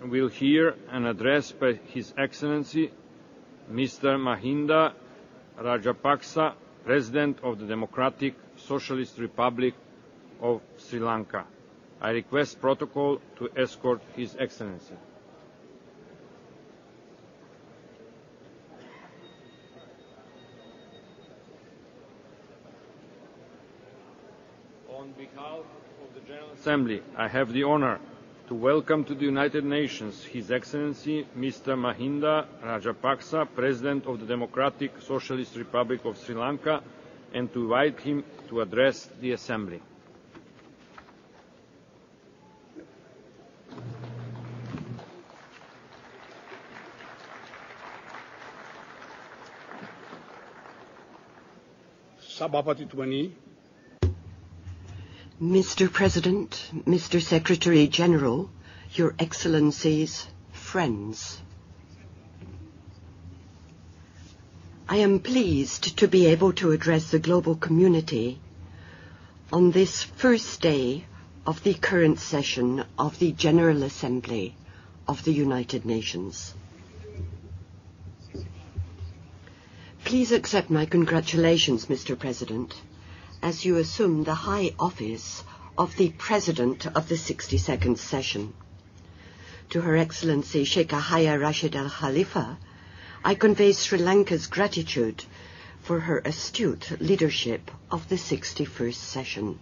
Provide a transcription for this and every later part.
will hear an address by His Excellency Mr. Mahinda Rajapakse, President of the Democratic Socialist Republic of Sri Lanka. I request protocol to escort His Excellency. On behalf of the General Assembly, I have the honor to welcome to the United Nations His Excellency Mr. Mahinda Rajapakse, President of the Democratic Socialist Republic of Sri Lanka, and to invite him to address the Assembly. Mr. President, Mr. Secretary General, Your Excellencies, friends. I am pleased to be able to address the global community on this first day of the current session of the General Assembly of the United Nations. Please accept my congratulations, Mr. President, as you assume the high office of the President of the 62nd session. To Her Excellency Sheikh Yahya Rashid Al Khalifa, I convey Sri Lanka's gratitude for her astute leadership of the 61st session.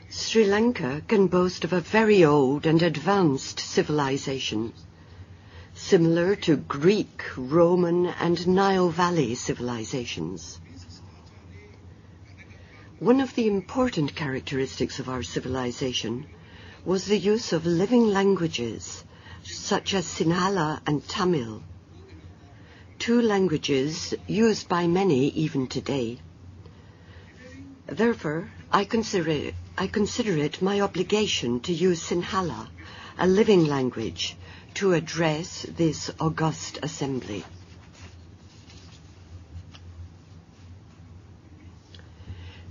Sri Lanka can boast of a very old and advanced civilization, similar to Greek, Roman, and Nile Valley civilizations. One of the important characteristics of our civilization was the use of living languages, such as Sinhala and Tamil, two languages used by many even today. Therefore, I consider it my obligation to use Sinhala, a living language, to address this august assembly.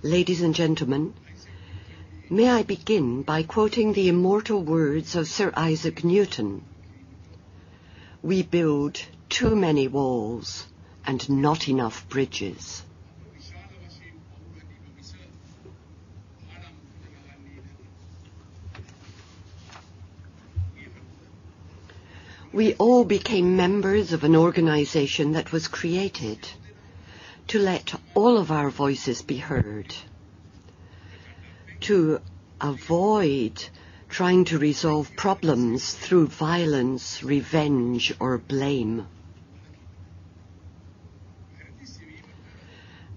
Ladies and gentlemen, may I begin by quoting the immortal words of Sir Isaac Newton. We build too many walls and not enough bridges. We all became members of an organization that was created to let all of our voices be heard, to avoid trying to resolve problems through violence, revenge, or blame.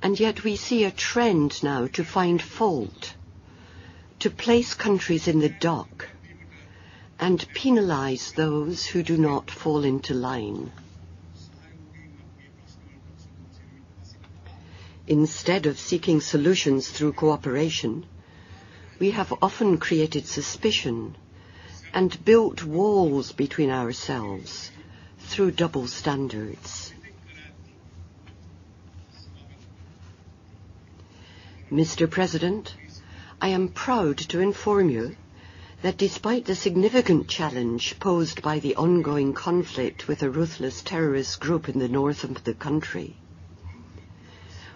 And yet we see a trend now to find fault, to place countries in the dock, and penalize those who do not fall into line. Instead of seeking solutions through cooperation, we have often created suspicion and built walls between ourselves through double standards. Mr. President, I am proud to inform you that despite the significant challenge posed by the ongoing conflict with a ruthless terrorist group in the north of the country,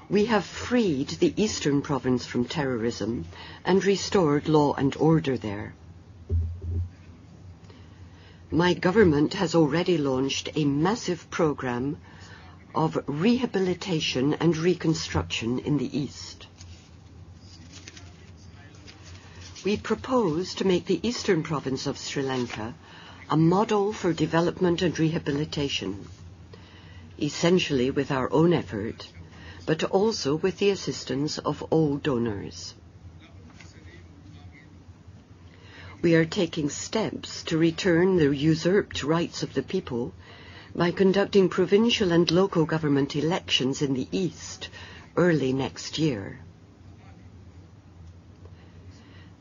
we have freed the eastern province from terrorism and restored law and order there. My government has already launched a massive program of rehabilitation and reconstruction in the east. We propose to make the eastern province of Sri Lanka a model for development and rehabilitation, essentially with our own effort, but also with the assistance of all donors. We are taking steps to return the usurped rights of the people by conducting provincial and local government elections in the east early next year.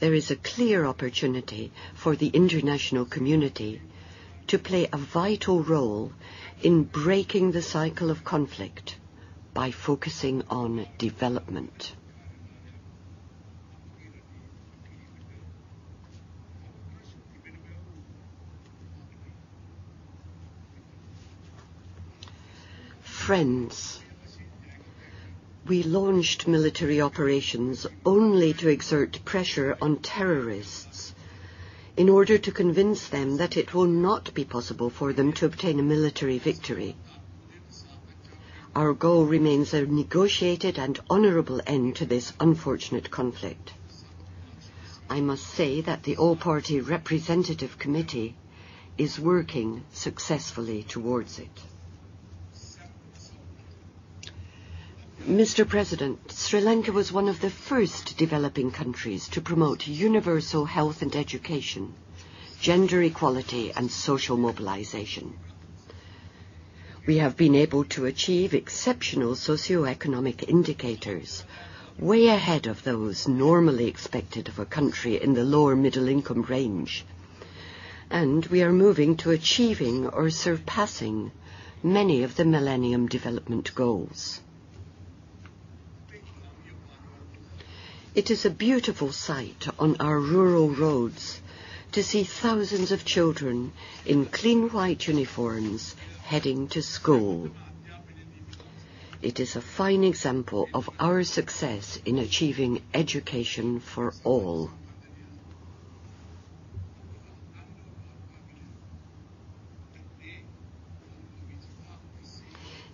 There is a clear opportunity for the international community to play a vital role in breaking the cycle of conflict by focusing on development. friends, we launched military operations only to exert pressure on terrorists in order to convince them that it will not be possible for them to obtain a military victory. Our goal remains a negotiated and honourable end to this unfortunate conflict. I must say that the All-Party Representative Committee is working successfully towards it. Mr. President, Sri Lanka was one of the first developing countries to promote universal health and education, gender equality and social mobilization. We have been able to achieve exceptional socio-economic indicators, way ahead of those normally expected of a country in the lower middle income range. And we are moving to achieving or surpassing many of the Millennium Development Goals. It is a beautiful sight on our rural roads to see thousands of children in clean white uniforms heading to school. It is a fine example of our success in achieving education for all.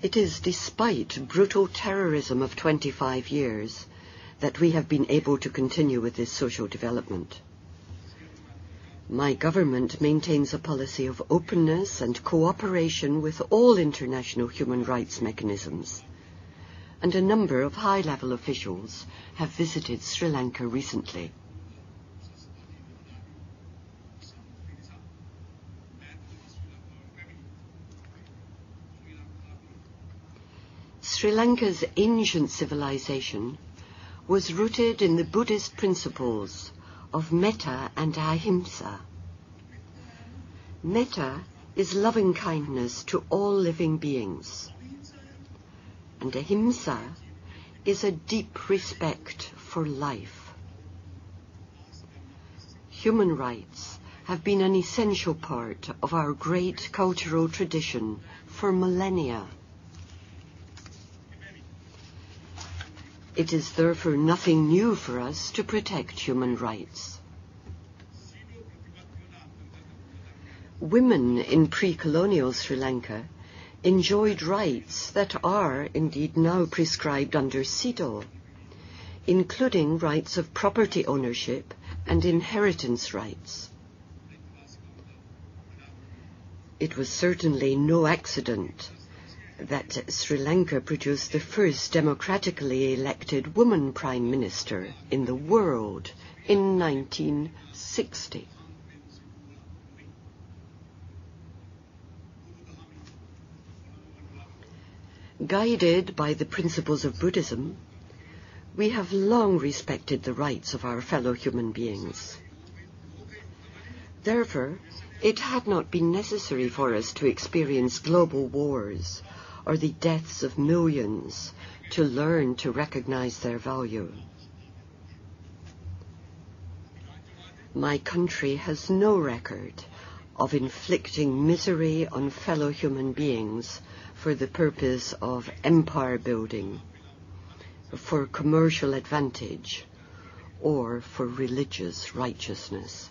It is despite brutal terrorism of 25 years that we have been able to continue with this social development. My government maintains a policy of openness and cooperation with all international human rights mechanisms, and a number of high-level officials have visited Sri Lanka recently. Sri Lanka's ancient civilization was rooted in the Buddhist principles of metta and ahimsa. Metta is loving kindness to all living beings, and ahimsa is a deep respect for life. Human rights have been an essential part of our great cultural tradition for millennia. It is therefore nothing new for us to protect human rights. Women in pre-colonial Sri Lanka enjoyed rights that are indeed now prescribed under CEDAW, including rights of property ownership and inheritance rights. It was certainly no accident that Sri Lanka produced the first democratically elected woman prime minister in the world in 1960. Guided by the principles of Buddhism, we have long respected the rights of our fellow human beings. Therefore, it had not been necessary for us to experience global wars or the deaths of millions to learn to recognize their value. My country has no record of inflicting misery on fellow human beings for the purpose of empire building, for commercial advantage, or for religious righteousness.